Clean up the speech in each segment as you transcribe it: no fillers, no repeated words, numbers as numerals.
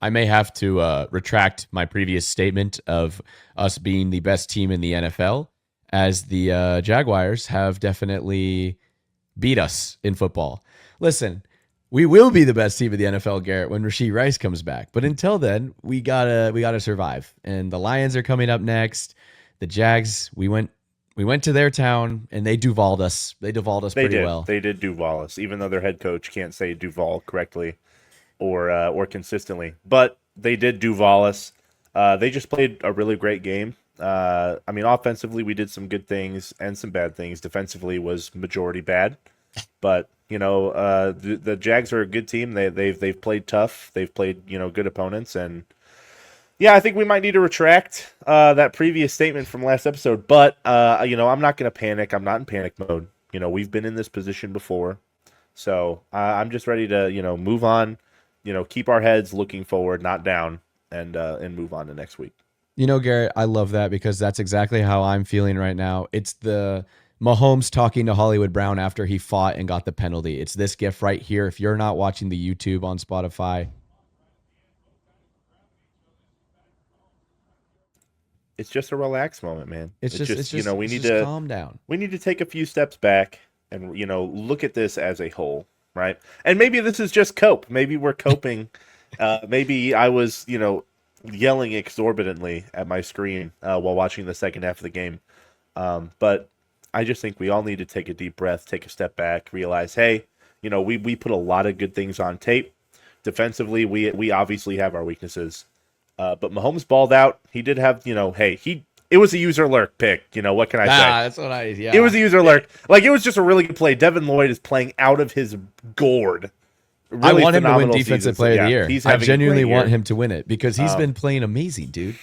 I may have to retract my previous statement of us being the best team in the NFL, as the Jaguars have definitely beat us in football. Listen, we will be the best team in the NFL, Garrett, when Rashee Rice comes back. But until then, we gotta survive. And the Lions are coming up next. The Jags, we went to their town and they Duval'd us. They Duval'd us pretty well. They did Duval us, even though their head coach can't say Duval correctly or consistently. But they did Duval us. They just played a really great game. I mean, offensively, we did some good things and some bad things. Defensively was majority bad, but the Jags are a good team. They've played tough. They've played good opponents, and yeah, I think we might need to retract that previous statement from last episode. But I'm not going to panic. I'm not in panic mode. We've been in this position before, so I'm just ready to move on. Keep our heads looking forward, not down, and move on to next week. Garrett, I love that because that's exactly how I'm feeling right now. It's the Mahomes talking to Hollywood Brown after he fought and got the penalty. It's this gif right here. If you're not watching the YouTube on Spotify, it's just a relaxed moment, man. it's just we it's need just to calm down. take a few steps back and look at this as a whole, right? And maybe this is just cope. Maybe we're coping. Maybe I was yelling exorbitantly at my screen while watching the second half of the game. But I just think we all need to take a deep breath, take a step back, realize, hey, we put a lot of good things on tape. Defensively, we obviously have our weaknesses. But Mahomes balled out. He did have, it was a user lurk pick. What can I say? That's what yeah. It was a user lurk. Like, it was just a really good play. Devin Lloyd is playing out of his gourd. Really, I want him to win Defensive Player of the Year. I genuinely want him to win it because he's been playing amazing, dude.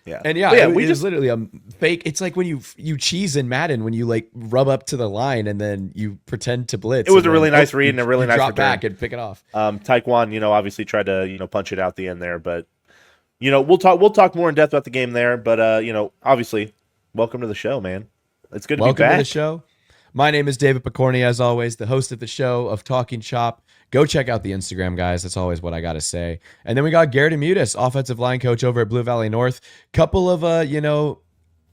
Yeah. And it is literally a fake. It's like when you cheese in Madden, when you like rub up to the line and then you pretend to blitz. It was a really nice read and a really nice drop return. Back and pick it off. Taekwon, obviously tried to, punch it out the end there, but we'll talk more in depth about the game there, but obviously, welcome to the show, man. It's good to be back. Welcome to the show. My name is David Pokorny, as always, the host of the show of Talkin Chop. Go check out the Instagram, guys. That's always what I got to say. And then we got Garett Aiumutis, offensive line coach over at Blue Valley North. Couple of,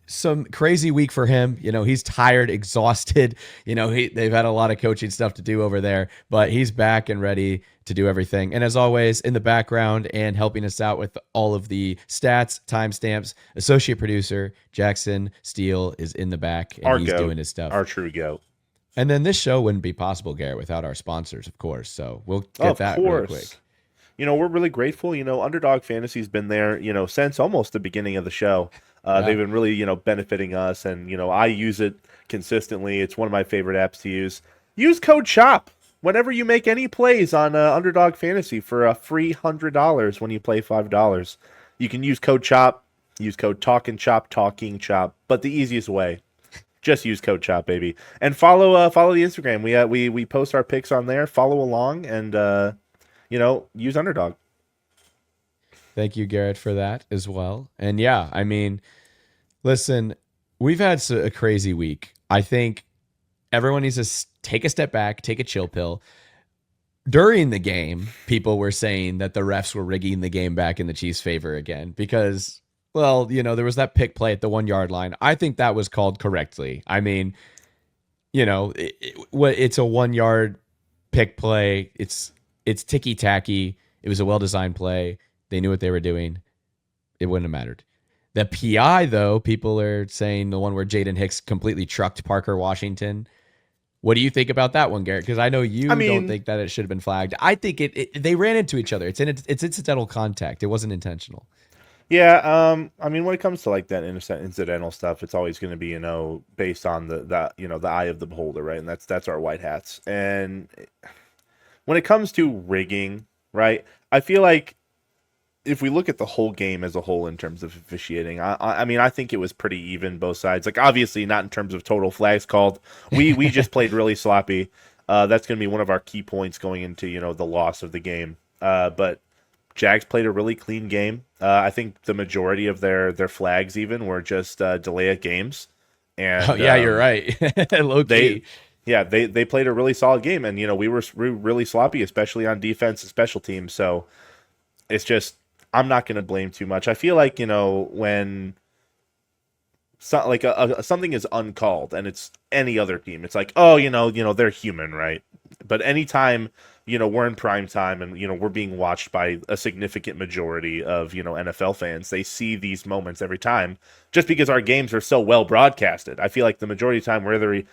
some crazy week for him. He's tired, exhausted. They've had a lot of coaching stuff to do over there, but he's back and ready to do everything. And as always, in the background and helping us out with all of the stats, timestamps, associate producer Jackson Steele is in the back and he's doing his stuff. Our true goat. And then this show wouldn't be possible, Garrett, without our sponsors, of course. So we'll get that real quick. We're really grateful. Underdog Fantasy's been there, since almost the beginning of the show. They've been really, benefiting us. And, I use it consistently. It's one of my favorite apps to use. Use code CHOP whenever you make any plays on Underdog Fantasy for a free $100 when you play $5. You can use code CHOP, use code Talkin Chop. But the easiest way, just use code CHOP, baby. And follow the Instagram. We post our picks on there. Follow along and use Underdog. Thank you, Garrett, for that as well. And yeah, I mean, listen, we've had a crazy week. I think everyone needs to take a step back, take a chill pill. During the game, people were saying that the refs were rigging the game back in the Chiefs' favor again because, well, there was that pick play at the 1 yard line. I think that was called correctly. I mean, it's a 1 yard pick play. It's ticky tacky. It was a well designed play. They knew what they were doing. It wouldn't have mattered. The PI, though, people are saying the one where Jaden Hicks completely trucked Parker Washington. What do you think about that one, Garrett? Because I know you don't think that it should have been flagged. I think they ran into each other. It's incidental contact. It wasn't intentional. Yeah, when it comes to like that incidental stuff, it's always going to be based on the eye of the beholder, right? And that's our white hats. And when it comes to rigging, right, I feel like if we look at the whole game as a whole in terms of officiating, I think it was pretty even both sides. Like, obviously not in terms of total flags called. We just played really sloppy. That's going to be one of our key points going into the loss of the game. But Jags played a really clean game. I think the majority of their flags even were just delay of games. And you're right. Low key. They played a really solid game, and we were really sloppy, especially on defense and special teams. So it's just I'm not going to blame too much. I feel like, when something is uncalled and it's any other team, it's like, oh, they're human, right? But anytime, we're in prime time and, we're being watched by a significant majority of, NFL fans, they see these moments every time just because our games are so well broadcasted. I feel like the majority of the time we're either,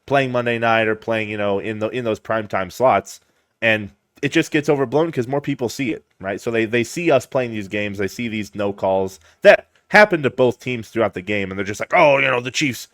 playing Monday night or playing, in those primetime slots, and it just gets overblown because more people see it, right? So they see us playing these games, they see these no calls that happen to both teams throughout the game, and they're just like, oh, the Chiefs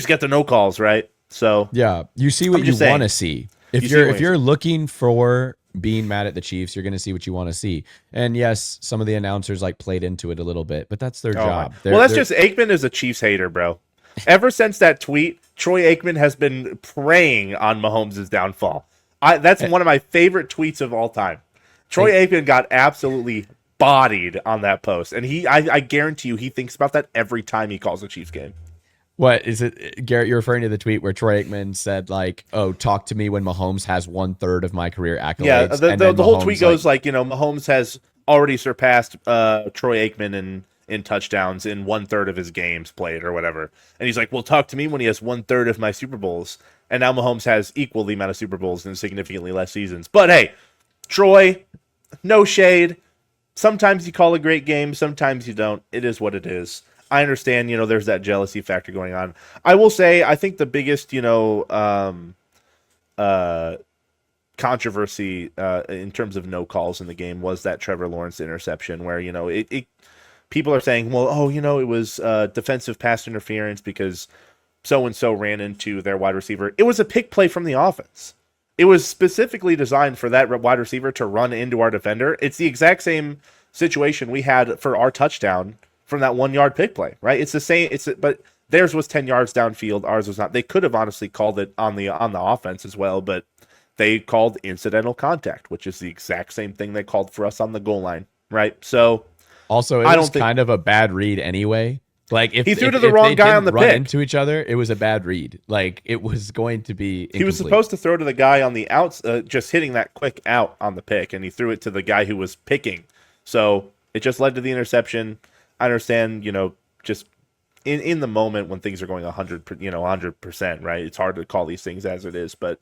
get the no calls, right? So yeah, you see what you want to see. If you're looking for being mad at the Chiefs, you're going to see what you want to see. And yes, some of the announcers like played into it a little bit, but that's their job. Well, that's just Aikman is a Chiefs hater, bro. Ever since that tweet, Troy Aikman has been preying on Mahomes' downfall. That's one of my favorite tweets of all time. Troy Aikman got absolutely bodied on that post, and I guarantee you he thinks about that every time he calls a Chiefs game. What is it, Garrett? You're referring to the tweet where Troy Aikman said, like, "Oh, talk to me when Mahomes has 1/3 of my career accolades." Yeah, the whole tweet goes like, Mahomes has already surpassed Troy Aikman in touchdowns in 1/3 of his games played or whatever, and he's like, "Well, talk to me when he has 1/3 of my Super Bowls." And now Mahomes has equal the amount of Super Bowls in significantly less seasons. But hey, Troy, no shade. Sometimes you call a great game, sometimes you don't. It is what it is. I understand, there's that jealousy factor going on. I will say, I think the biggest, controversy in terms of no calls in the game was that Trevor Lawrence interception where, people are saying, well, it was defensive pass interference because so-and-so ran into their wide receiver. It was a pick play from the offense. It was specifically designed for that wide receiver to run into our defender. It's the exact same situation we had for our touchdown from that 1-yard pick play, right? It's the same. But theirs was 10 yards downfield. Ours was not. They could have honestly called it on the offense as well, but they called incidental contact, which is the exact same thing they called for us on the goal line, right? So also, it was kind of a bad read anyway. Like if he threw to the wrong guy on the run pick into each other, it was a bad read. Like it was going to be incomplete. He was supposed to throw to the guy on the outs, just hitting that quick out on the pick, and he threw it to the guy who was picking. So it just led to the interception. I understand, just in the moment when things are going 100%, right? It's hard to call these things as it is, but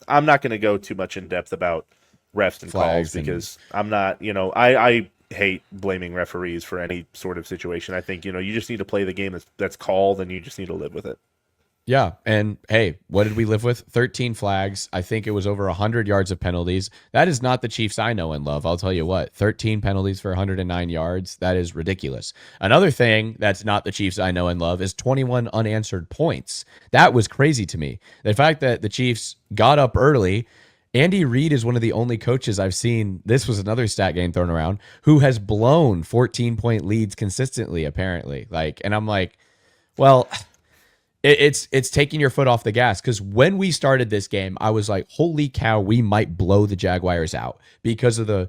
I'm not going to go too much in depth about refs and calls because I'm not, I hate blaming referees for any sort of situation. I think, you just need to play the game that's called and you just need to live with it. Yeah. And hey, what did we live with? 13 flags. I think it was over 100 yards of penalties. That is not the Chiefs I know and love. I'll tell you what, 13 penalties for 109 yards. That is ridiculous. Another thing that's not the Chiefs I know and love is 21 unanswered points. That was crazy to me. The fact that the Chiefs got up early. Andy Reid is one of the only coaches I've seen, this was another stat game thrown around, who has blown 14-point leads consistently, apparently. And I'm like, well, it's taking your foot off the gas, because when we started this game, I was like, holy cow, we might blow the Jaguars out because of the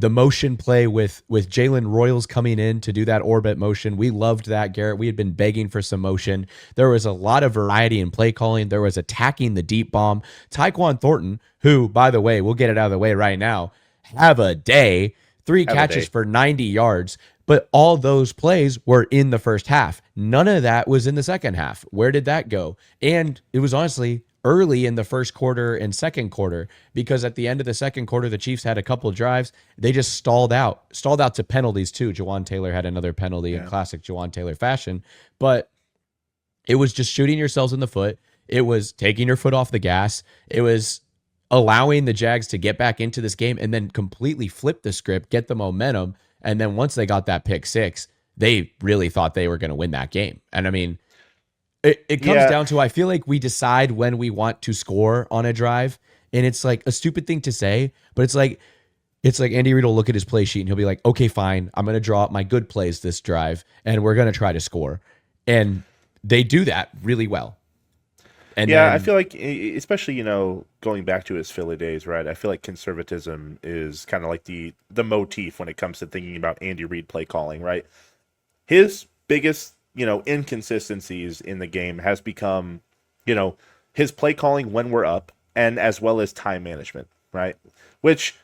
motion play with Jalen Royals coming in to do that orbit motion. We loved that, Garrett. We had been begging for some motion. There was a lot of variety in play calling. There was attacking the deep bomb. Tyquan Thornton, who, by the way, we'll get it out of the way right now, have a day. 3 catches for 90 yards. But all those plays were in the first half. None of that was in the second half. Where did that go? And it was honestly early in the first quarter and second quarter, because at the end of the second quarter, the Chiefs had a couple of drives. They just stalled out to penalties too. Jawan Taylor had another penalty in classic Jawan Taylor fashion, but it was just shooting yourselves in the foot. It was taking your foot off the gas. It was allowing the Jags to get back into this game and then completely flip the script, get the momentum. And then once they got that pick six, they really thought they were going to win that game. And I mean, it comes down to, I feel like we decide when we want to score on a drive, and it's like a stupid thing to say, but it's like Andy Reid will look at his play sheet and he'll be like, okay, fine, I'm going to draw up my good plays this drive and we're going to try to score. And they do that really well. And I feel like, especially, going back to his Philly days, right? I feel like conservatism is kind of like the motif when it comes to thinking about Andy Reid play calling, right? His biggest, inconsistencies in the game has become, his play calling when we're up, and as well as time management, right? Which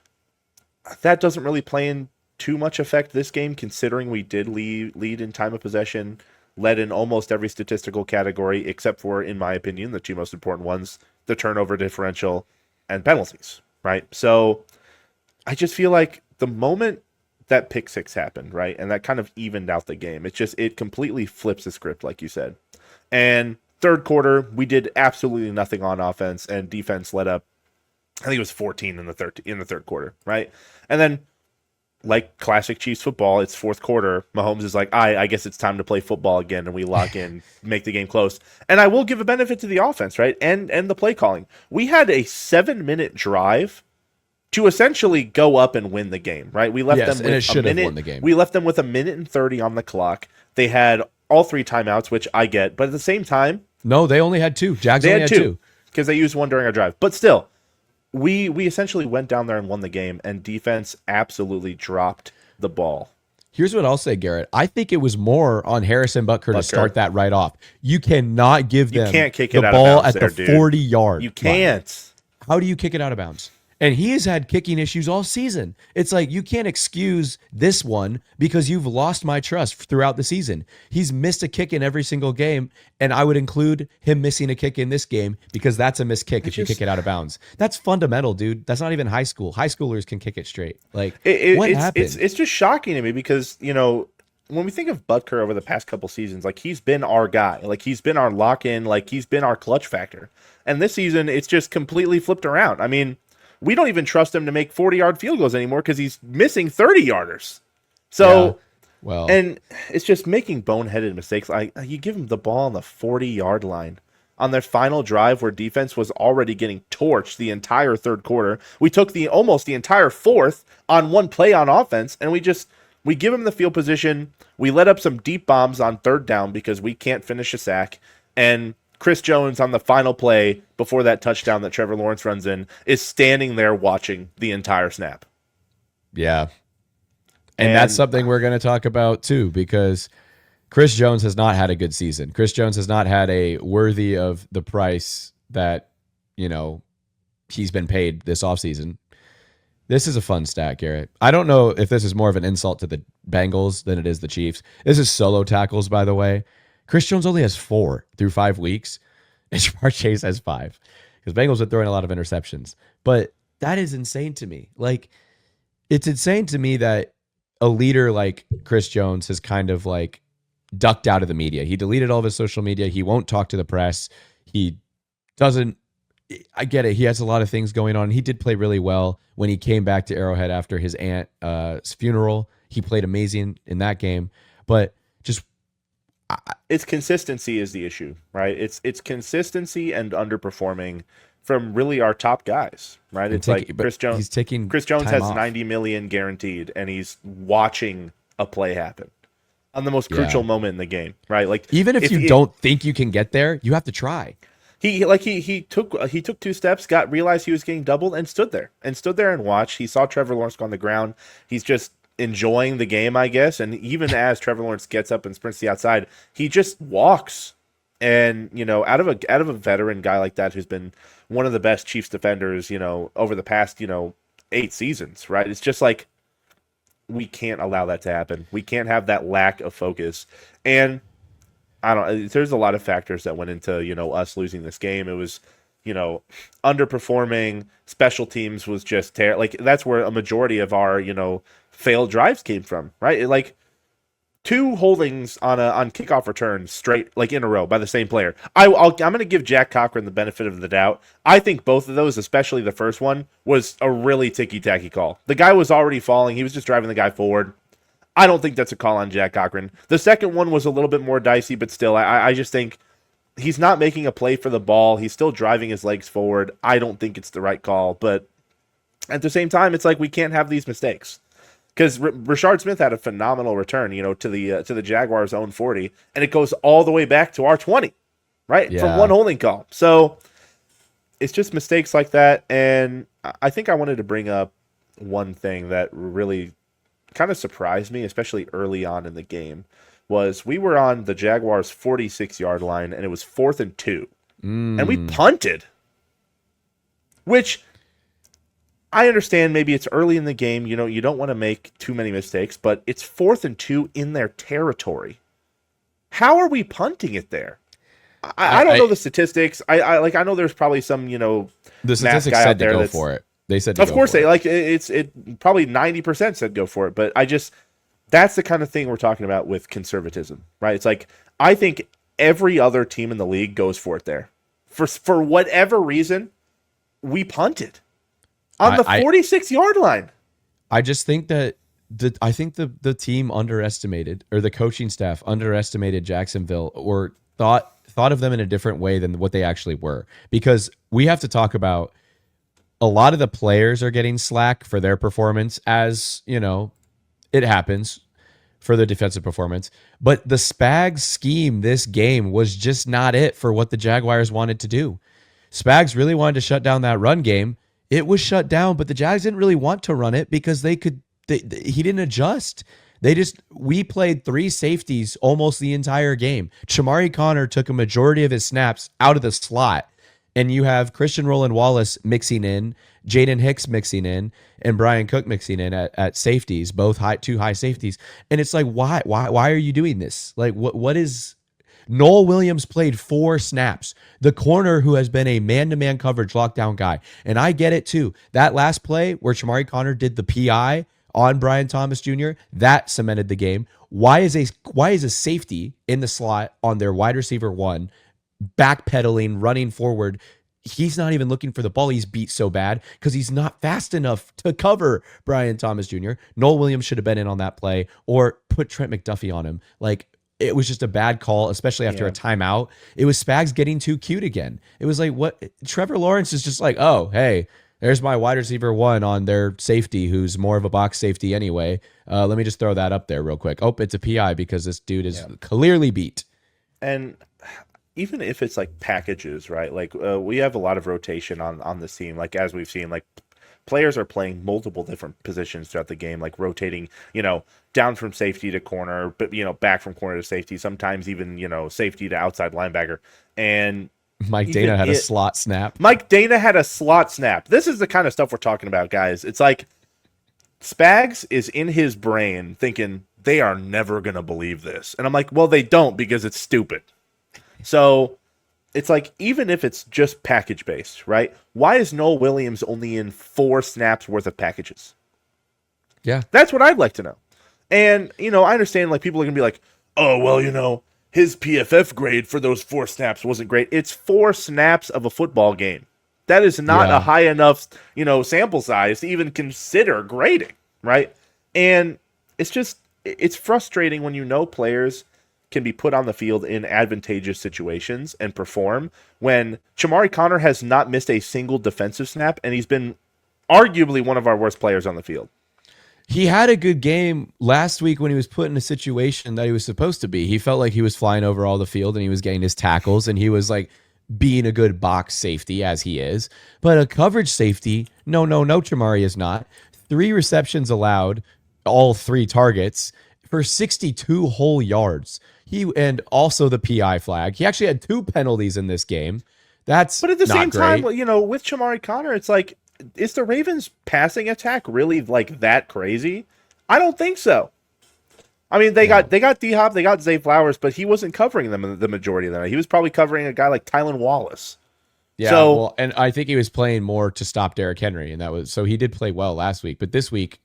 that doesn't really play in too much affect this game, considering we did lead in time of possession, led in almost every statistical category, except for, in my opinion, the two most important ones, the turnover differential and penalties, right? So I just feel like the moment that pick six happened, right, and that kind of evened out the game, it completely flips the script, like you said. And third quarter, we did absolutely nothing on offense, and defense let up, I think it was 14 in the third quarter, right? And then, like classic Chiefs football, it's fourth quarter. Mahomes is like, I guess it's time to play football again, and we lock in, make the game close. And I will give a benefit to the offense, right? And the play calling. We had a 7-minute drive to essentially go up and win the game, right? We left them with a minute. Won the game. We left them with 1:30 on the clock. They had all 3 timeouts, which I get, but at the same time, no, they only had 2. Jags only had 2 because they used one during our drive. But still, we essentially went down there and won the game, and defense absolutely dropped the ball. Here's what I'll say, Garrett. I think it was more on Harrison Butker to start that right off. You cannot give them the ball at the 40-yard line. You can't. How do you kick it out of bounds? And he has had kicking issues all season. It's like, you can't excuse this one because you've lost my trust throughout the season. He's missed a kick in every single game, and I would include him missing a kick in this game because that's a missed kick if you kick it out of bounds. That's fundamental, dude. That's not even high school. High schoolers can kick it straight. Like, what happened? It's just shocking to me because, you know, when we think of Butker over the past couple seasons, like, he's been our guy. Like, he's been our lock-in. Like, he's been our clutch factor. And this season, it's just completely flipped around. I mean, we don't even trust him to make 40-yard field goals anymore because he's missing 30-yarders. So, well, and it's just making boneheaded mistakes. You give him the ball on the 40-yard line on their final drive where defense was already getting torched the entire third quarter. We took almost the entire fourth on one play on offense, and we give him the field position. We let up some deep bombs on third down because we can't finish a sack, and Chris Jones on the final play before that touchdown that Trevor Lawrence runs in is standing there watching the entire snap. Yeah. And that's something we're going to talk about too, because Chris Jones has not had a good season. Chris Jones has not had a worthy of the price that, you know, he's been paid this offseason. This is a fun stat, Garrett. I don't know if this is more of an insult to the Bengals than it is the Chiefs. This is solo tackles, by the way. Chris Jones only has 4 through 5 weeks, and Jamar Chase has 5 because Bengals are throwing a lot of interceptions. But that is insane to me. Like, it's insane to me that a leader like Chris Jones has kind of like ducked out of the media. He deleted all of his social media. He won't talk to the press. He doesn't. I get it. He has a lot of things going on. He did play really well when he came back to Arrowhead after his aunt's funeral. He played amazing in that game, but just. It's consistency is the issue, right? It's consistency and underperforming from really our top guys, right? It's like Chris Jones. Chris Jones has $90 million guaranteed, and he's watching a play happen on the most crucial moment in the game, right? Like, even if you don't think you can get there, you have to try. He took 2 steps, realized he was getting doubled, and stood there and watched. He saw Trevor Lawrence go on the ground. He's just enjoying the game, I guess. And even as Trevor Lawrence gets up and sprints to the outside, he just walks. And, you know, out of a veteran guy like that who's been one of the best Chiefs defenders, you know, over the past, 8 seasons, right? It's just like, we can't allow that to happen. We can't have that lack of focus. And there's a lot of factors that went into, us losing this game. It was, underperforming. Special teams was just that's where a majority of our, failed drives came from, right? Like, 2 holdings on kickoff returns straight, like, in a row by the same player. I'm going to give Jack Cochran the benefit of the doubt. I think both of those, especially the first one, was a really ticky-tacky call. The guy was already falling. He was just driving the guy forward. I don't think that's a call on Jack Cochran. The second one was a little bit more dicey, but still, I just think he's not making a play for the ball. He's still driving his legs forward. I don't think it's the right call, but at the same time, it's like we can't have these mistakes. Because Rashard Smith had a phenomenal return, to the Jaguars' own 40, and it goes all the way back to our 20, right? Yeah. From one holding call. So it's just mistakes like that. And I think I wanted to bring up one thing that really kind of surprised me, especially early on in the game, was we were on the Jaguars' 46-yard line, and it was 4th and 2. And we punted, which I understand maybe it's early in the game. You know, you don't want to make too many mistakes, but it's 4th and 2 in their territory. How are we punting it there? I don't know the statistics. I know there's probably some, the statistics said to go for it. They said, of course, it probably 90% said go for it. But that's the kind of thing we're talking about with conservatism, right? It's like, I think every other team in the league goes for it there. For whatever reason, we punted on the 46-yard line. I just think that the team underestimated, or the coaching staff underestimated Jacksonville, or thought of them in a different way than what they actually were. Because we have to talk about, a lot of the players are getting slack for their performance, as it happens for the defensive performance. But the Spags scheme this game was just not it for what the Jaguars wanted to do. Spags really wanted to shut down that run game. It was shut down, but the Jags didn't really want to run it because he didn't adjust. We played 3 safeties almost the entire game. Chamari Connor took a majority of his snaps out of the slot, and you have Christian Roland-Wallace mixing in, Jaden Hicks mixing in, and Brian Cook mixing in at safeties, both two high safeties. And it's like, why are you doing this? Like, what is... Noel Williams played 4 snaps. The corner who has been a man-to-man coverage lockdown guy. And I get it too. That last play where Chamari Connor did the PI on Brian Thomas Jr., that cemented the game. Why is a safety in the slot on their wide receiver 1 backpedaling, running forward? He's not even looking for the ball. He's beat so bad because he's not fast enough to cover Brian Thomas Jr. Noel Williams should have been in on that play, or put Trent McDuffie on him. Like, it was just a bad call, especially after a timeout. It was Spags getting too cute again. It was like, what? Trevor Lawrence is just like, oh, hey, there's my wide receiver 1 on their safety, who's more of a box safety anyway. Let me just throw that up there real quick. Oh, it's a PI because this dude is clearly beat. And even if it's like packages, right? Like, we have a lot of rotation on this team. Like, as we've seen, like, players are playing multiple different positions throughout the game, like rotating, down from safety to corner, but, back from corner to safety, sometimes even, safety to outside linebacker. And Mike Dana had a slot snap. This is the kind of stuff we're talking about, guys. It's like Spags is in his brain thinking they are never going to believe this. And I'm like, well, they don't, because it's stupid. So it's like, even if it's just package based, right? Why is Noel Williams only in 4 snaps worth of packages? Yeah. That's what I'd like to know. And, I understand, like, people are going to be like, oh, well, his PFF grade for those 4 snaps wasn't great. It's 4 snaps of a football game. That is not a high enough, sample size to even consider grading, right? And it's frustrating when players can be put on the field in advantageous situations and perform, when Chamari Connor has not missed a single defensive snap, and he's been arguably one of our worst players on the field. He had a good game last week when he was put in a situation that he was supposed to be. He felt like he was flying over all the field and he was getting his tackles, and he was like being a good box safety, as he is. But a coverage safety, no, Chamari is not. 3 receptions allowed, all 3 targets for 62 whole yards. And also the PI flag. He actually had 2 penalties in this game. But at the same time, with Chamari Connor, it's like, is the Ravens' passing attack really like that crazy? I don't think so. I mean, they got D-Hop, they got Zay Flowers, but he wasn't covering them the majority of the night. He was probably covering a guy like Tylan Wallace. Yeah, and I think he was playing more to stop Derrick Henry, and so he did play well last week. But this week,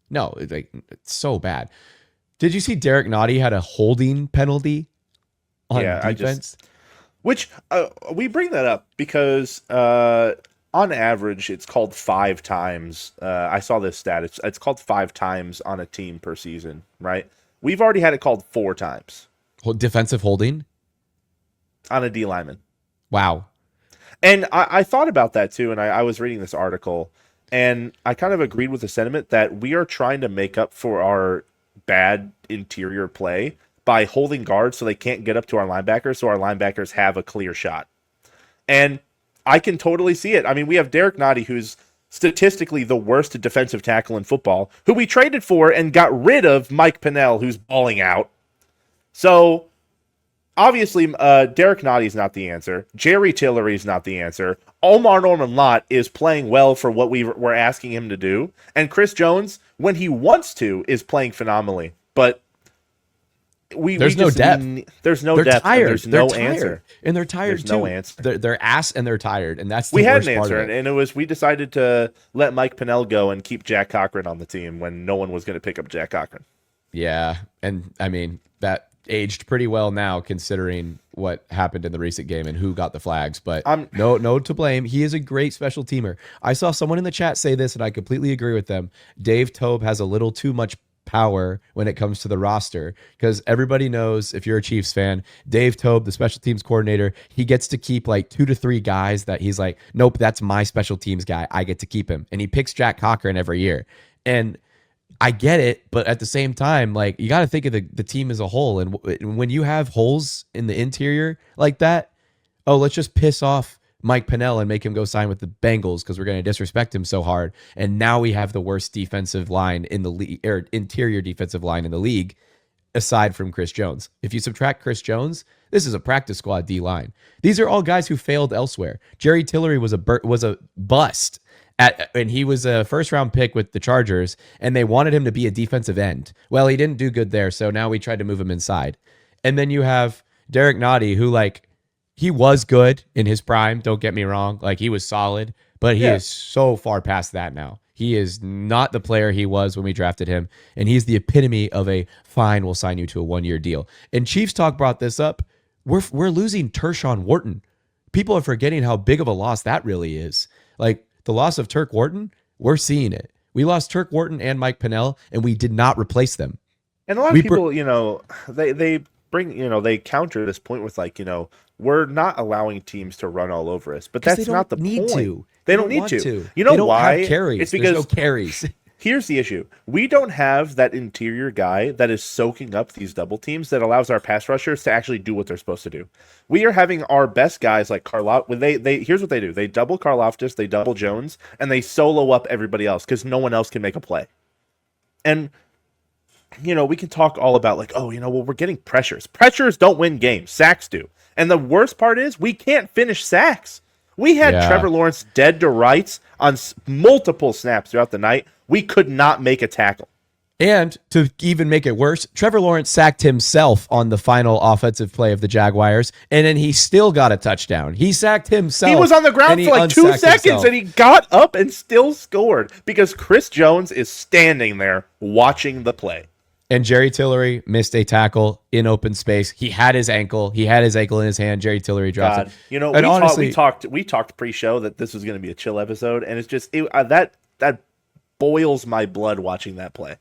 no, it's so bad. Did you see Derek Nottie had a holding penalty on defense? Which we bring that up because on average, it's called 5 times. I saw this stat. It's called 5 times on a team per season, right? We've already had it called 4 times. Defensive holding? On a D lineman. Wow. And I thought about that too, and I was reading this article, and I kind of agreed with the sentiment that we are trying to make up for our bad interior play by holding guards so they can't get up to our linebackers, so our linebackers have a clear shot. And I can totally see it. I mean, we have Derek Nottie, who's statistically the worst defensive tackle in football, who we traded for and got rid of Mike Pennell, who's balling out. So obviously, Derek Notty's not the answer. Jerry Tillery's not the answer. Omar Norman Lott is playing well for what we're asking him to do. And Chris Jones, when he wants to, is playing phenomenally. But there's no depth. There's no They're depth. tired. There's They're no tired. answer. And they're tired There's too. no answer. They're ass and they're tired. And that's the we had worst an part answer, of it. and it was we decided to let Mike Pennell go and keep Jack Cochran on the team when no one was going to pick up Jack Cochran. Yeah. And I mean, that aged pretty well now considering what happened in the recent game and who got the flags, but no to blame. He is a great special teamer. I saw someone in the chat say this and I completely agree with them. Dave Tobe has a little too much power when it comes to the roster, because everybody knows, if you're a Chiefs fan, Dave Tobe, the special teams coordinator, he gets to keep like 2 to 3 guys that he's like, nope, that's my special teams guy, I get to keep him, and he picks Jack Cochran every year. And I get it, but at the same time, like, you got to think of the team as a whole. And when you have holes in the interior like that, oh, let's just piss off Mike Pennell and make him go sign with the Bengals because we're going to disrespect him so hard. And now we have the worst defensive line in the league, or interior defensive line in the league, aside from Chris Jones. If you subtract Chris Jones, this is a practice squad D line. These are all guys who failed elsewhere. Jerry Tillery was a bust. And he was a first-round pick with the Chargers, and they wanted him to be a defensive end. Well, he didn't do good there, so now we tried to move him inside. And then you have Derek Notty, who, like, he was good in his prime, don't get me wrong. Like, he was solid, but he is so far past that now. He is not the player he was when we drafted him, and he's the epitome of a, fine, we'll sign you to a 1-year deal. And Chiefs Talk brought this up. We're losing Tershawn Wharton. People are forgetting how big of a loss that really is. Like, the loss of Turk Wharton, we're seeing it. We lost Turk Wharton and Mike Pennell, and we did not replace them. And a lot of people, they bring, they counter this point with, like, we're not allowing teams to run all over us, but that's not the point. They don't need to. You know they don't why? Have carries. It's because there's no carries. Here's the issue. We don't have that interior guy that is soaking up these double teams that allows our pass rushers to actually do what they're supposed to do. We are having our best guys like Karloff. Here's what they do. They double Karloftis, they double Jones, and they solo up everybody else because no one else can make a play. And, we can talk all about like, we're getting pressures. Pressures don't win games. Sacks do. And the worst part is we can't finish sacks. We had Trevor Lawrence dead to rights on multiple snaps throughout the night. We could not make a tackle. And to even make it worse, Trevor Lawrence sacked himself on the final offensive play of the Jaguars, and then he still got a touchdown. He sacked himself. He was on the ground for like 2 seconds, and he got up and still scored because Chris Jones is standing there watching the play. And Jerry Tillery missed a tackle in open space. He had his ankle. He had his ankle in his hand. Jerry Tillery dropped it. We talked pre-show that this was going to be a chill episode, and it's just that boils my blood watching that play.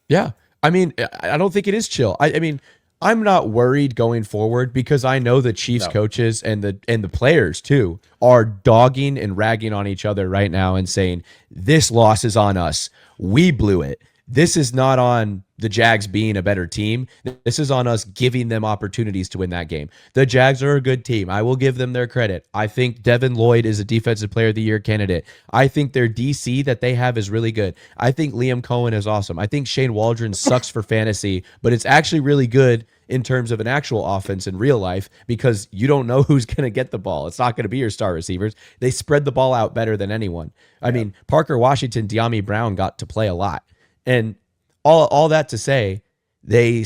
Yeah. I mean, I don't think it is chill. I mean, I'm not worried going forward because I know the Chiefs coaches and the players too are dogging and ragging on each other right now and saying, this loss is on us. We blew it. This is not on the Jags being a better team. This is on us giving them opportunities to win that game. The Jags are a good team. I will give them their credit. I think Devin Lloyd is a Defensive Player of the Year candidate. I think their DC that they have is really good. I think Liam Cohen is awesome. I think Shane Waldron sucks for fantasy, but it's actually really good in terms of an actual offense in real life because you don't know who's going to get the ball. It's not going to be your star receivers. They spread the ball out better than anyone. I mean, Parker Washington, De'Ami Brown got to play a lot. And all that to say, they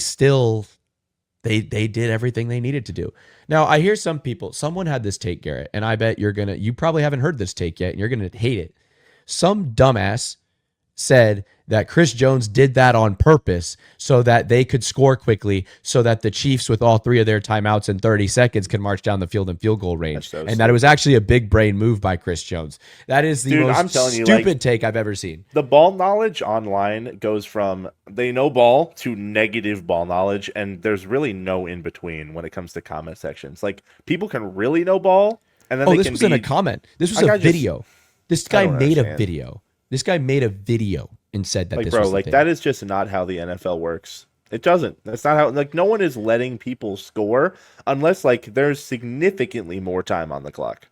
did everything they needed to do. Now, I hear someone had this take, Garrett, and I bet you probably haven't heard this take yet, and you're going to hate it. Some dumbass said that Chris Jones did that on purpose so that they could score quickly so that the Chiefs, with all 3 of their timeouts in 30 seconds, can march down the field in field goal range. That it was actually a big brain move by Chris Jones. That is the most stupid take I've ever seen. The ball knowledge online goes from they know ball to negative ball knowledge, and there's really no in between when it comes to comment sections. Like, people can really know ball, and then this wasn't a comment. This was a video. This guy made a video. This guy made a video and said that this was the thing. That is just not how the NFL works. It doesn't. That's not how, no one is letting people score unless, there's significantly more time on the clock.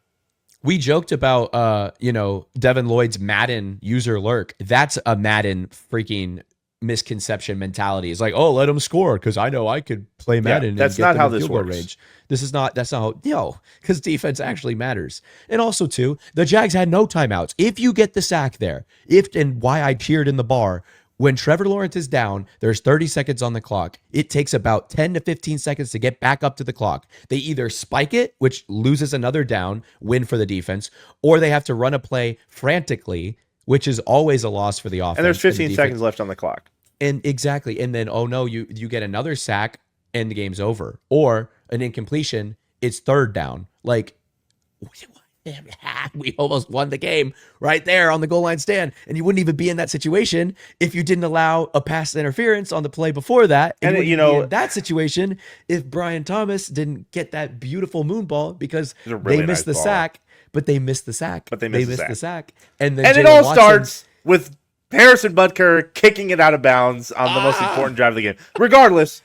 We joked about, Devin Lloyd's Madden user lurk. That's a Madden freaking misconception mentality. It's like, oh, let them score because I know I could play Madden that's and get not them how in this field goal works. range. That's not how, because defense actually matters. And also, too, the Jags had no timeouts. If you get the sack there, and why I cheered in the bar, when Trevor Lawrence is down, there's 30 seconds on the clock. It takes about 10 to 15 seconds to get back up to the clock. They either spike it, which loses another down, win for the defense, or they have to run a play frantically, which is always a loss for the offense. And there's 15 seconds left on the clock. And exactly. And then, oh no, you get another sack and the game's over. Or an incompletion, it's third down. Like, we almost won the game right there on the goal line stand. And you wouldn't even be in that situation if you didn't allow a pass interference on the play before that. And you wouldn't be in that situation if Brian Thomas didn't get that beautiful moon ball because they missed the sack. But they missed the sack. And then it all starts with Harrison Butker kicking it out of bounds on the most important drive of the game. Regardless,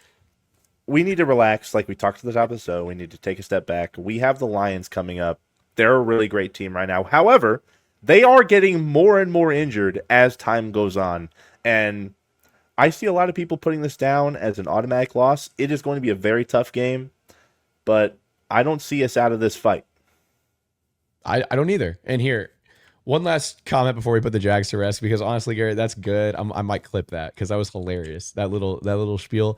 we need to relax. Like we talked at the top of the show, we need to take a step back. We have the Lions coming up. They're a really great team right now. However, they are getting more and more injured as time goes on. And I see a lot of people putting this down as an automatic loss. It is going to be a very tough game, but I don't see us out of this fight. I don't either. And here, one last comment before we put the Jags to rest, because honestly, Garrett, that's good. I might clip that because that was hilarious. That little spiel.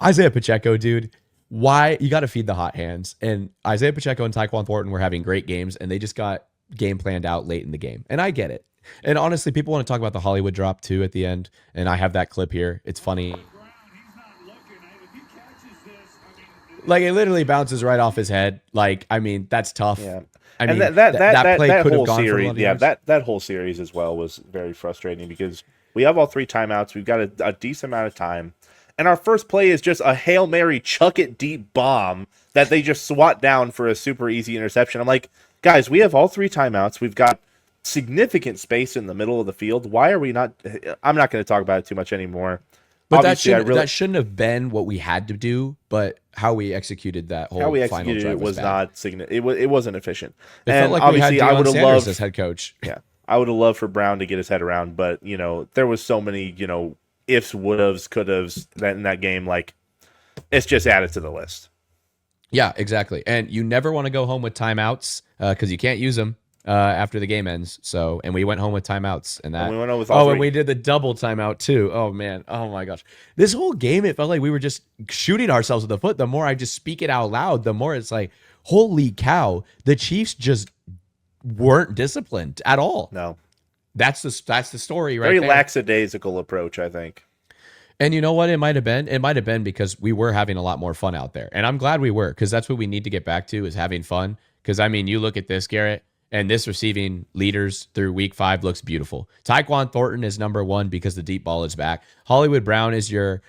Isaiah Pacheco, dude. Why you got to feed the hot hands? And Isaiah Pacheco and Tyquan Thornton were having great games, and they just got game planned out late in the game. And I get it. And honestly, people want to talk about the Hollywood drop too at the end. And I have that clip here. It's funny. Like it literally bounces right off his head. Like, I mean, that's tough. Yeah. I mean, that play could whole have gone series, for a lot of yards. that whole series as well was very frustrating because we have all three timeouts. We've got a decent amount of time, and our first play is just a Hail Mary chuck it deep bomb that they just swat down for a super easy interception. I'm like, guys, we have all three timeouts. We've got significant space in the middle of the field. Why are we not? I'm not going to talk about it too much anymore. But that shouldn't have been what we had to do, but how we executed that whole final drive was not significant. It wasn't efficient. It felt like obviously, we had Deion Sanders as head coach. Yeah, I would have loved for Brown to get his head around, but there was so many ifs, would haves, could haves in that game. Like it's just added to the list. Yeah, exactly. And you never want to go home with timeouts because you can't use them after the game ends. So, and we went home with timeouts and that. And we went home with all three. And we did the double timeout too. Oh man. Oh my gosh. This whole game, it felt like we were just shooting ourselves in the foot. The more I just speak it out loud, the more it's like, holy cow, the Chiefs just weren't disciplined at all. No. That's the story right there. Very lackadaisical approach, I think. And you know what it might have been? It might have been because we were having a lot more fun out there. And I'm glad we were, because that's what we need to get back to, is having fun. Because, I mean, you look at this, Garrett, and this receiving leaders through week 5 looks beautiful. Tyquan Thornton is number 1 because the deep ball is back. Hollywood Brown is and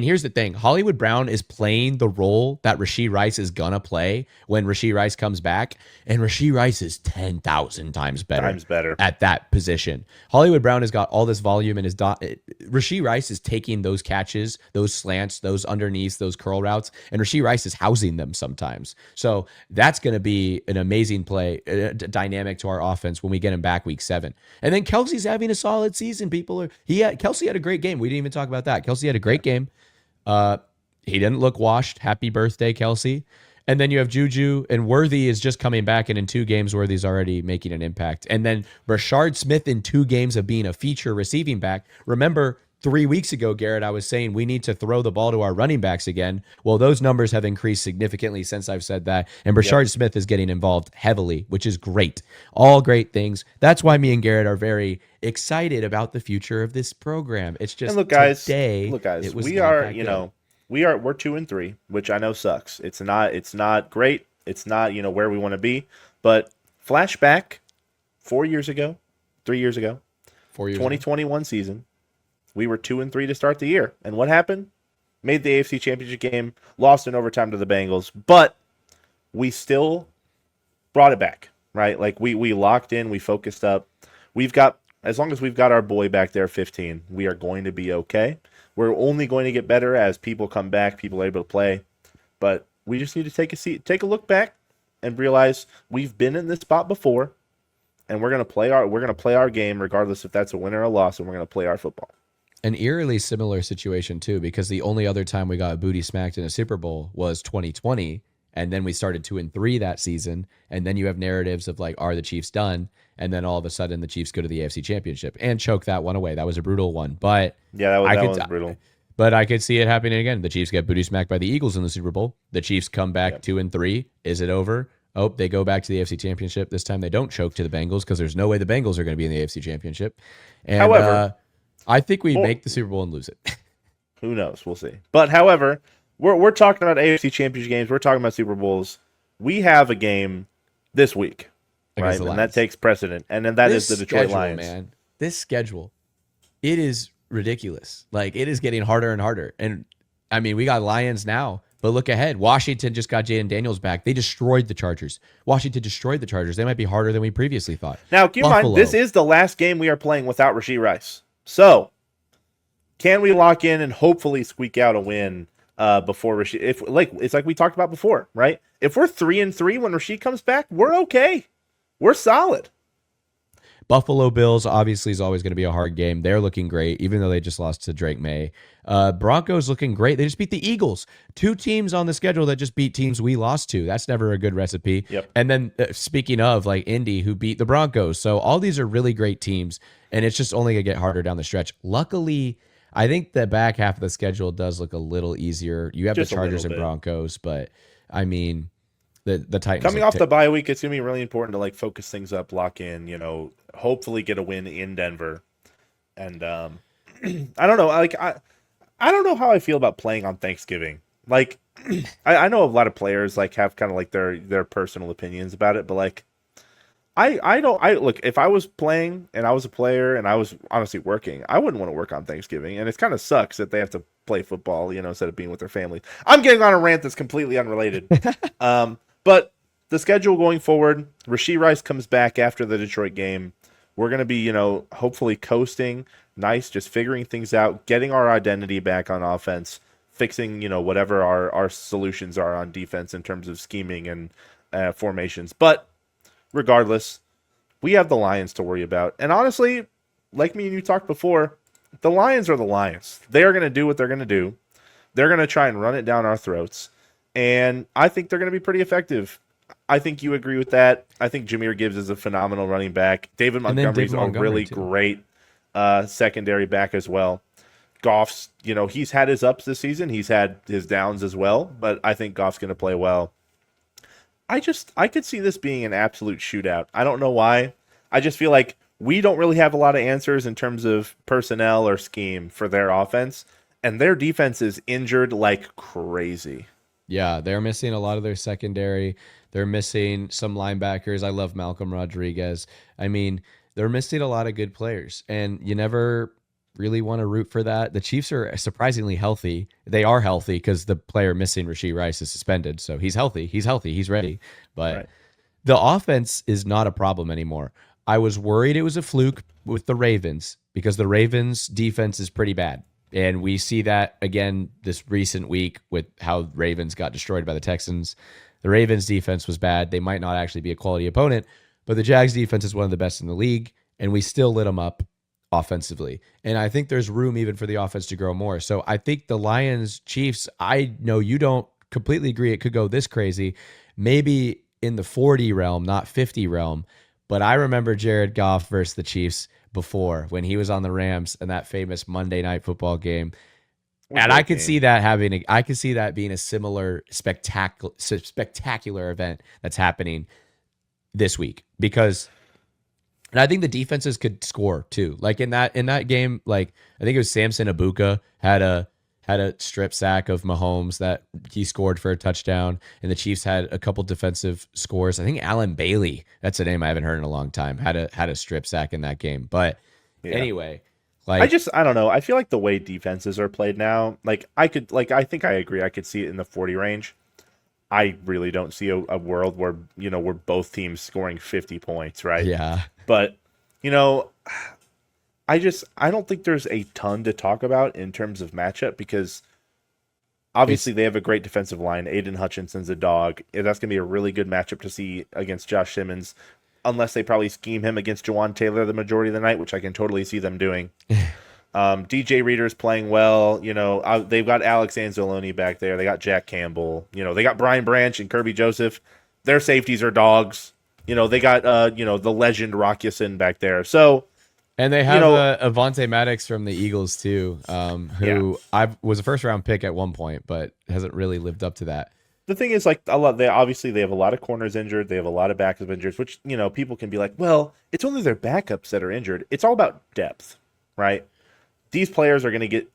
here's the thing. Hollywood Brown is playing the role that Rashee Rice is going to play when Rashee Rice comes back. And Rashee Rice is 10,000 times better at that position. Hollywood Brown has got all this volume in his Rashee Rice is taking those catches, those slants, those underneaths, those curl routes, and Rashee Rice is housing them sometimes. So that's going to be an amazing play, dynamic to our offense when we get him back week 7. And then Kelsey's having a solid season. Kelsey had a great game. We didn't even talk about that. Kelsey had a great game. He didn't look washed. Happy birthday, Kelsey. And then you have Juju, and Worthy is just coming back, and in 2 games, Worthy's already making an impact. And then Rashard Smith in 2 games of being a feature receiving back. Remember, 3 weeks ago, Garrett, I was saying we need to throw the ball to our running backs again. Well, those numbers have increased significantly since I've said that. And Rashard Smith is getting involved heavily, which is great. All great things. That's why me and Garrett are very excited about the future of this program. It's just look, guys, today. We are, we're 2-3, which I know sucks. It's not great. It's not, where we want to be. But flashback 4 years ago, 3 years ago, 2021 season. We were 2-3 to start the year. And what happened? Made the AFC Championship game, lost in overtime to the Bengals, but we still brought it back, right? Like we locked in, we focused up. As long as we've got our boy back there 15, we are going to be okay. We're only going to get better as people come back, people are able to play. But we just need to take a look back and realize we've been in this spot before, and we're going to play our game regardless if that's a win or a loss, and we're going to play our football. An eerily similar situation too, because the only other time we got booty smacked in a Super Bowl was 2020, and then we started 2-3 that season, and then you have narratives of like, are the Chiefs done? And then all of a sudden the Chiefs go to the AFC Championship and choke that one away. That was a brutal one, but Yeah, I that could, was brutal. but I could see it happening again. The Chiefs get booty smacked by the Eagles in the Super Bowl. The Chiefs come back 2-3. Is it over? Oh, they go back to the AFC Championship. This time they don't choke to the Bengals because there's no way the Bengals are going to be in the AFC Championship. And, However, I think we make the Super Bowl and lose it. who knows? We'll see. But however, we're talking about AFC Championship games. We're talking about Super Bowls. We have a game this week, right? And that takes precedent. And then that is the Detroit Lions. Man, this schedule, it is ridiculous. Like, it is getting harder and harder. And I mean, we got Lions now, but look ahead. Washington just got Jaden Daniels back. They destroyed the Chargers. Washington destroyed the Chargers. They might be harder than we previously thought. Now, keep in mind, this is the last game we are playing without Rashee Rice. So, can we lock in and hopefully squeak out a win before Rashee? It's like we talked about before, right? If we're 3-3 when Rashee comes back, we're okay. We're solid. Buffalo Bills obviously is always going to be a hard game. They're looking great, even though they just lost to Drake May. Broncos looking great. They just beat the Eagles. 2 teams on the schedule that just beat teams we lost to. That's never a good recipe. Yep. And then speaking of, like, Indy, who beat the Broncos. So all these are really great teams, and it's just only going to get harder down the stretch. Luckily, I think the back half of the schedule does look a little easier. You have just the Chargers and Broncos, but I mean, the Titans coming off the bye week, it's gonna be really important to like focus things up, lock in, hopefully get a win in Denver. And I don't know, I don't know how I feel about playing on Thanksgiving. Like, I know a lot of players like have kind of like their personal opinions about it, but like I look, if I was playing and I was a player and I was honestly working, I wouldn't want to work on Thanksgiving. And it kind of sucks that they have to play football, instead of being with their family. I'm getting on a rant that's completely unrelated. But the schedule going forward, Rashee Rice comes back after the Detroit game. We're going to be, hopefully coasting, nice, just figuring things out, getting our identity back on offense, fixing, whatever our solutions are on defense in terms of scheming and formations. But regardless, we have the Lions to worry about. And honestly, like me and you talked before, the Lions are the Lions. They are going to do what they're going to do. They're going to try and run it down our throats. And I think they're going to be pretty effective. I think you agree with that. I think Jahmyr Gibbs is a phenomenal running back. David Montgomery's a really great secondary back as well. Goff's, he's had his ups this season. He's had his downs as well. But I think Goff's going to play well. I could see this being an absolute shootout. I don't know why. I just feel like we don't really have a lot of answers in terms of personnel or scheme for their offense. And their defense is injured like crazy. Yeah, they're missing a lot of their secondary. They're missing some linebackers. I love Malcolm Rodriguez. I mean, they're missing a lot of good players, and you never really want to root for that. The Chiefs are surprisingly healthy. They are healthy because the player missing, Rashee Rice, is suspended. So he's healthy. He's healthy. He's ready. But the offense is not a problem anymore. I was worried it was a fluke with the Ravens because the Ravens' defense is pretty bad. And we see that again this recent week with how Ravens got destroyed by the Texans. The Ravens' defense was bad. They might not actually be a quality opponent, but the Jags' defense is one of the best in the league, and we still lit them up offensively. And I think there's room even for the offense to grow more. So I think the Lions, Chiefs, I know you don't completely agree it could go this crazy. Maybe in the 40 realm, not 50 realm. But I remember Jared Goff versus the Chiefs before when he was on the Rams and that famous Monday Night Football game. And I could see that I could see that being a similar spectacular event that's happening this week because, and I think the defenses could score too. Like in that game, like I think it was Samson Abuka had a strip sack of Mahomes that he scored for a touchdown, and the Chiefs had a couple defensive scores. I think Alan Bailey, that's a name I haven't heard in a long time, had a strip sack in that game. But anyway. Like, I don't know. I feel like the way defenses are played now, I think I agree. I could see it in the 40 range. I really don't see a world where, we're both teams scoring 50 points, right? Yeah. But, I don't think there's a ton to talk about in terms of matchup because obviously they have a great defensive line. Aiden Hutchinson's a dog. That's going to be a really good matchup to see against Josh Simmons. Unless they probably scheme him against Jawan Taylor the majority of the night, which I can totally see them doing. DJ Reader's playing well. They've got Alex Anzalone back there. They got Jack Campbell. They got Brian Branch and Kirby Joseph. Their safeties are dogs. They got the legend Rock Ya-Sin back there. So, and they have Avonte Maddox from the Eagles too, who I was a first round pick at one point, but hasn't really lived up to that. The thing is, like, they have a lot of corners injured. They have a lot of backups injured, which people can be like, well, it's only their backups that are injured. It's all about depth, right? These players are going to get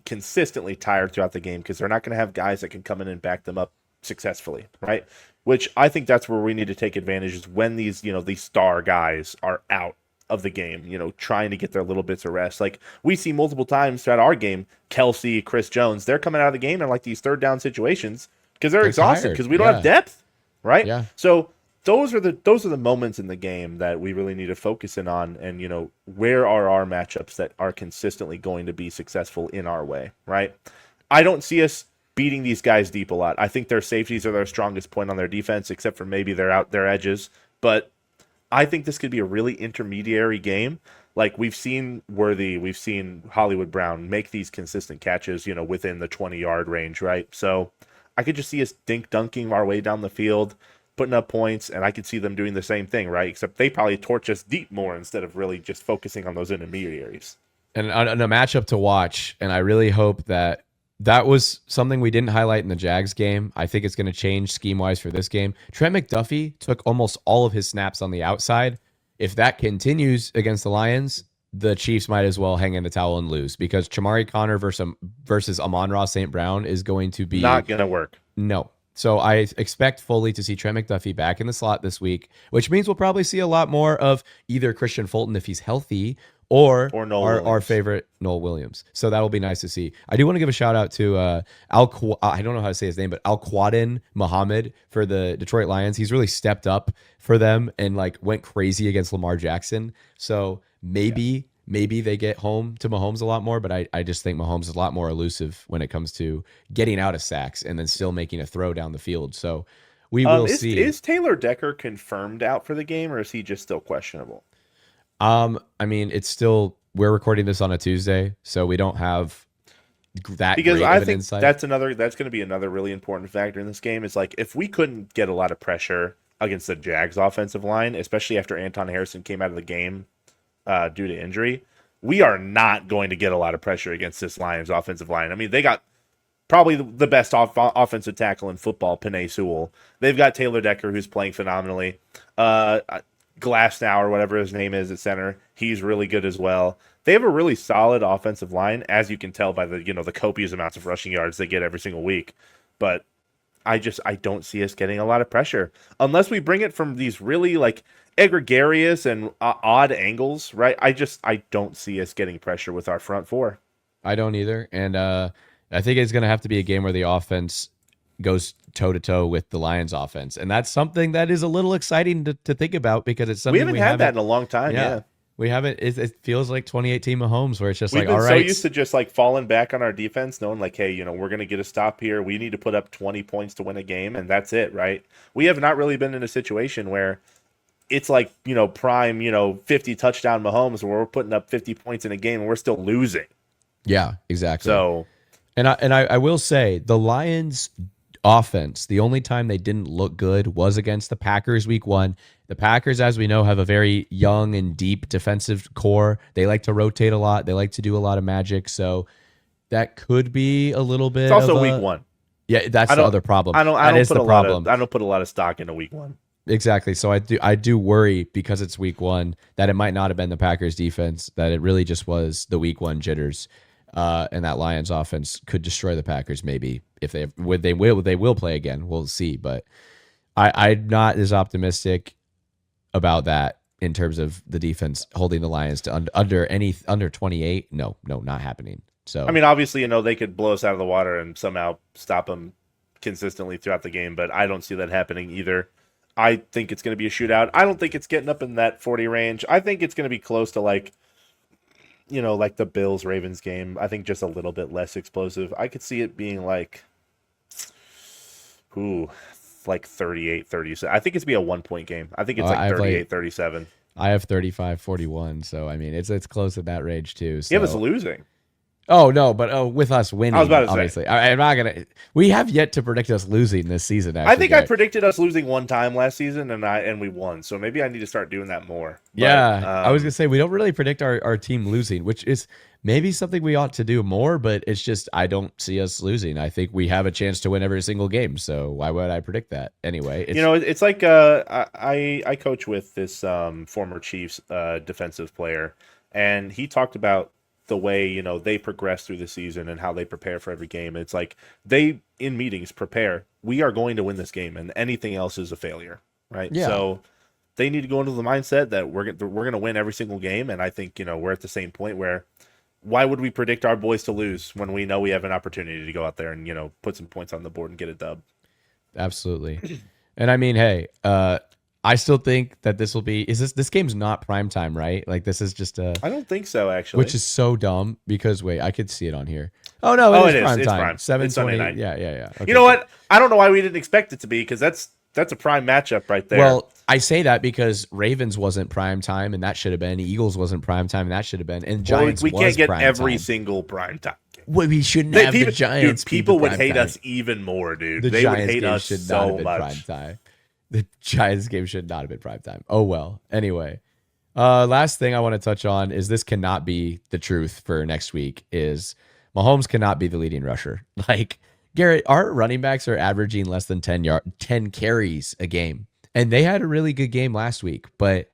consistently tired throughout the game because they're not going to have guys that can come in and back them up successfully, right? Which I think that's where we need to take advantage is when these star guys are out of the game, trying to get their little bits of rest. Like we see multiple times throughout our game, Kelsey, Chris Jones, they're coming out of the game in like these third down situations because they're exhausted because we don't have depth, right? Yeah. So those are the moments in the game that we really need to focus in on, and where are our matchups that are consistently going to be successful in our way, right? I don't see us beating these guys deep a lot. I think their safeties are their strongest point on their defense, except for maybe their edges. But I think this could be a really intermediary game. Like we've seen Hollywood Brown make these consistent catches, within the 20-yard range, right? So I could just see us dunking our way down the field, putting up points, and I could see them doing the same thing, right? Except they probably torch us deep more instead of really just focusing on those intermediaries. And a matchup to watch, and I really hope that was something we didn't highlight in the Jags game. I think it's going to change scheme-wise for this game. Trent McDuffie took almost all of his snaps on the outside. If that continues against the Lions, the Chiefs might as well hang in the towel and lose because Chamari Connor versus Amon-Ra St. Brown is going to be... not going to work. No. So I expect fully to see Trent McDuffie back in the slot this week, which means we'll probably see a lot more of either Kristian Fulton if he's healthy or our favorite Noel Williams. So that'll be nice to see. I do want to give a shout out to I don't know how to say his name, but Al-Quadin Muhammad for the Detroit Lions. He's really stepped up for them and like went crazy against Lamar Jackson. So maybe they get home to Mahomes a lot more, but I just think Mahomes is a lot more elusive when it comes to getting out of sacks and then still making a throw down the field. So we will see. Is Taylor Decker confirmed out for the game, or is he just still questionable? I mean, it's still, we're recording this on a Tuesday, so we don't have that because great I of an think insight. that's going to be another really important factor in this game. Is like if we couldn't get a lot of pressure against the Jags offensive line, especially after Anton Harrison came out of the game due to injury, we are not going to get a lot of pressure against this Lions offensive line. I mean, they got probably the best offensive tackle in football, Penei Sewell. They've got Taylor Decker, who's playing phenomenally. Glasnow or whatever his name is at center, he's really good as well. They have a really solid offensive line, as you can tell by the the copious amounts of rushing yards they get every single week. But I don't see us getting a lot of pressure unless we bring it from these really like egregious and odd angles, right? I don't see us getting pressure with our front four. I don't either, and I think it's going to have to be a game where the offense goes toe-to-toe with the Lions offense. And that's something that is a little exciting to think about because it's something we haven't had that in a long time. Yeah. We haven't. It feels like 2018 Mahomes where it's just We've like, all right. We've been so used to just like falling back on our defense, knowing like, hey, we're going to get a stop here. We need to put up 20 points to win a game, and that's it, right? We have not really been in a situation where it's like, prime, 50 touchdown Mahomes where we're putting up 50 points in a game and we're still losing. Yeah, exactly. So, and I will say the Lions offense, the only time they didn't look good was against the Packers week 1. The Packers, as we know, have a very young and deep defensive core. They like to rotate a lot. They like to do a lot of magic. So that could be a little bit. It's also week 1. Yeah, that's the other problem. I don't put a lot of stock into week 1. Exactly. So I do worry because it's week 1 that it might not have been the Packers defense, that it really just was the week 1 jitters. And that Lions offense could destroy the Packers maybe if they will play again. We'll see, but I'm not as optimistic about that in terms of the defense holding the Lions to under 28. No, not happening. So I mean, obviously, they could blow us out of the water and somehow stop them consistently throughout the game, but I don't see that happening either. I think it's going to be a shootout. I don't think it's getting up in that 40 range. I think it's going to be close to like the Bills-Ravens game. I think just a little bit less explosive. I could see it being like 38-37. I think it's be a 1-point game. I think it's 38-37. I have 35-41. So I mean, it's close at that range too. So You have us losing. oh no, but with us winning, I was about to say. obviously. I'm not gonna. We have yet to predict us losing this season. Actually, I think I predicted us losing one time last season, and we won. So maybe I need to start doing that more. But, yeah, I was gonna say we don't really predict our team losing, which is maybe something we ought to do more. But it's just I don't see us losing. I think we have a chance to win every single game. So why would I predict that anyway? It's like I coach with this former Chiefs defensive player, and he talked about the way they progress through the season and how they prepare for every game. It's like they in meetings prepare. We are going to win this game, and anything else is a failure, right? Yeah. So they need to go into the mindset that we're going to win every single game. And I think we're at the same point where why would we predict our boys to lose when we know we have an opportunity to go out there and put some points on the board and get a dub? Absolutely. And I mean, hey, I still think that this will be. This game's not prime time, right? Like this is just a. I don't think so, actually. Which is so dumb because wait, I could see it on here. Oh no, it is prime time. 7:20. Yeah. Okay. You know what? I don't know why we didn't expect it to be, because that's a prime matchup right there. Well, I say that because Ravens wasn't prime time, and that should have been. Eagles wasn't prime time, and that should have been. And Giants we can't get every time. Single prime time. Well, we shouldn't have the Giants. Dude, people would hate us even more, dude. They would hate us so much. Prime time. The Giants game should not have been prime time. Oh well. Anyway, last thing I want to touch on is this cannot be the truth for next week. Is Mahomes cannot be the leading rusher. Like Garrett, our running backs are averaging less than 10 carries a game, and they had a really good game last week. But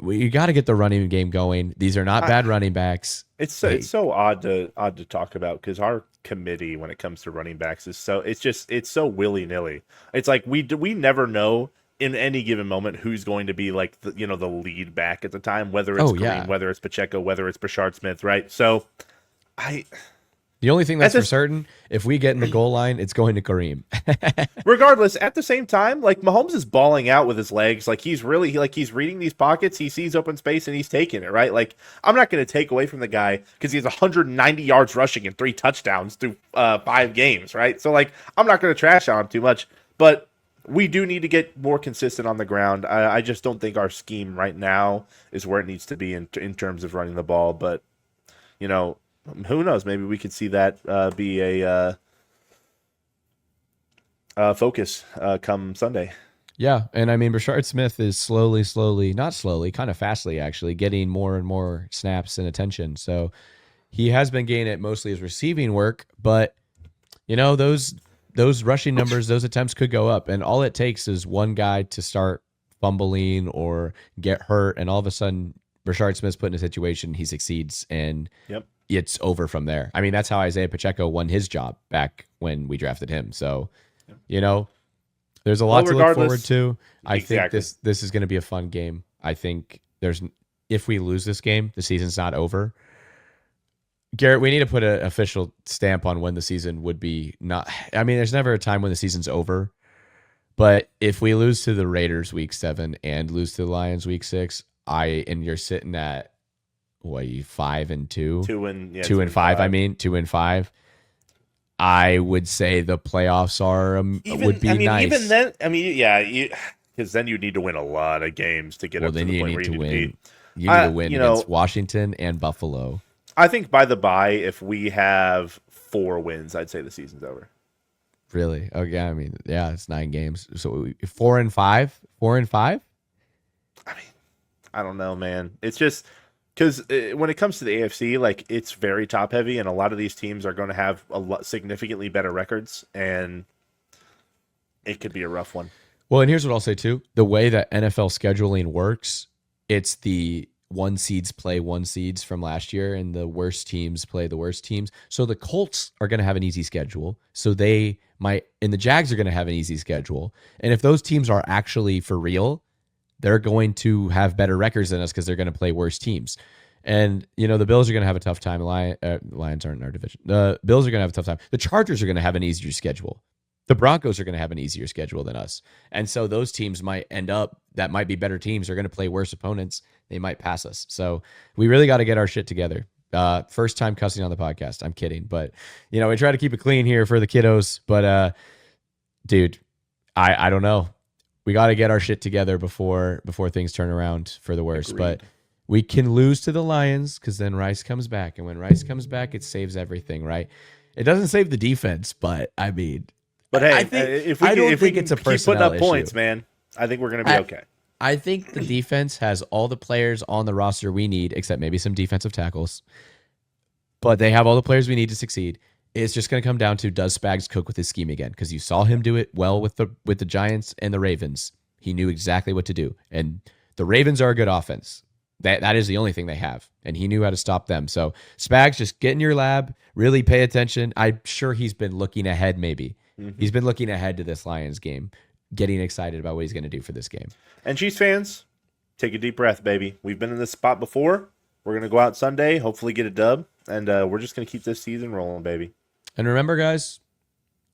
you got to get the running game going. These are not bad running backs. It's so odd to talk about, because our committee when it comes to running backs is it's so willy-nilly. It's like we never know in any given moment who's going to be like the lead back at the time, whether it's Kareem, whether it's Pacheco, whether it's Brashard Smith, right? So the only thing that's for certain, if we get in the goal line, it's going to Kareem. Regardless, at the same time, like Mahomes is balling out with his legs. Like he's reading these pockets. He sees open space and he's taking it, right? Like I'm not going to take away from the guy because he has 190 yards rushing and 3 touchdowns through 5 games, right? So like I'm not going to trash on him too much, but we do need to get more consistent on the ground. I just don't think our scheme right now is where it needs to be in terms of running the ball. But who knows? Maybe we could see that be a focus come Sunday. Yeah, and I mean, Brashard Smith is not slowly, kind of fastly actually, getting more and more snaps and attention. So he has been getting it mostly as receiving work, but those rushing numbers, those attempts could go up, and all it takes is one guy to start fumbling or get hurt, and all of a sudden Brashard Smith's put in a situation, he succeeds, and it's over from there. I mean, that's how Isaiah Pacheco won his job back when we drafted him. So, there's a lot to look forward to. I think this is going to be a fun game. I think if we lose this game, the season's not over. Garrett, we need to put an official stamp on when the season would be not. I mean, there's never a time when the season's over. But if we lose to the Raiders week 7 and lose to the Lions week 6, and you're sitting at 5-2, 2-5. I mean, 2-5. I would say the playoffs would be nice. Even then, because then you need to win a lot of games to get up to the point where you need to win. You need to win against Washington and Buffalo. I think by the bye, if we have 4 wins, I'd say the season's over. Really? Okay. I mean, yeah, it's 9 games. So 4-5. 4-5. I mean, I don't know, man. It's just. Because when it comes to the AFC, like it's very top heavy, and a lot of these teams are going to have significantly better records, and it could be a rough one. Well, and here's what I'll say too: the way that NFL scheduling works, it's the 1 seeds play 1 seeds from last year, and the worst teams play the worst teams. So the Colts are going to have an easy schedule. So and the Jags are going to have an easy schedule. And if those teams are actually for real, they're going to have better records than us because they're going to play worse teams. And, the Bills are going to have a tough time. Lions aren't in our division. The Bills are going to have a tough time. The Chargers are going to have an easier schedule. The Broncos are going to have an easier schedule than us. And so those teams might that might be better teams. They're going to play worse opponents. They might pass us. So we really got to get our shit together. First time cussing on the podcast. I'm kidding. But, we try to keep it clean here for the kiddos. But, dude, I don't know. We got to get our shit together before things turn around for the worse. Agreed. But we can lose to the Lions because then Rice comes back, and when Rice comes back, it saves everything, right? It doesn't save the defense, but I mean, But hey, I think if we I can, don't if we think can it's a keep putting personnel up points, issue. man, I think we're gonna be okay. I think the defense has all the players on the roster we need, except maybe some defensive tackles. But they have all the players we need to succeed. It's just going to come down to, does Spags cook with his scheme again? Because you saw him do it well with the Giants and the Ravens. He knew exactly what to do, and the Ravens are a good offense. That is the only thing they have, and he knew how to stop them. So Spags, just get in your lab, really pay attention. I'm sure he's been looking ahead. Maybe he's been looking ahead to this Lions game, getting excited about what he's going to do for this game. And Chiefs fans, take a deep breath, baby. We've been in this spot before. We're gonna go out Sunday, hopefully get a dub, and we're just gonna keep this season rolling, baby. And remember, guys,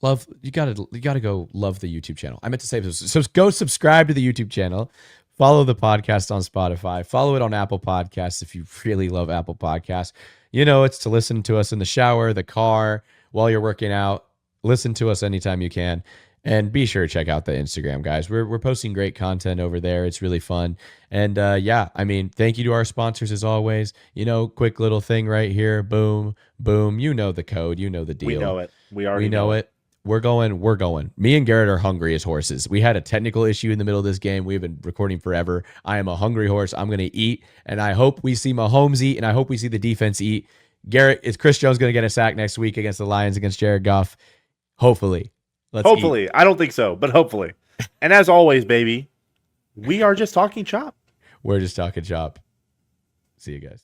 you gotta go love the YouTube channel. I meant to say this. So go subscribe to the YouTube channel. Follow the podcast on Spotify. Follow it on Apple Podcasts if you really love Apple Podcasts. You know, it's to listen to us in the shower, the car, while you're working out. Listen to us anytime you can. And be sure to check out the Instagram, guys. We're posting great content over there. It's really fun. And yeah, I mean, thank you to our sponsors as always. You know, quick little thing right here. Boom, boom. You know the code. You know the deal. We know it. We already know it. We're going. Me and Garett are hungry as horses. We had a technical issue in the middle of this game. We've been recording forever. I am a hungry horse. I'm going to eat. And I hope we see Mahomes eat. And I hope we see the defense eat. Garett, is Chris Jones going to get a sack next week against the Lions, against Jared Goff? Hopefully. Hopefully. I don't think so, but hopefully. And as always, baby, we are just talking chop. We're just talking chop. See you guys.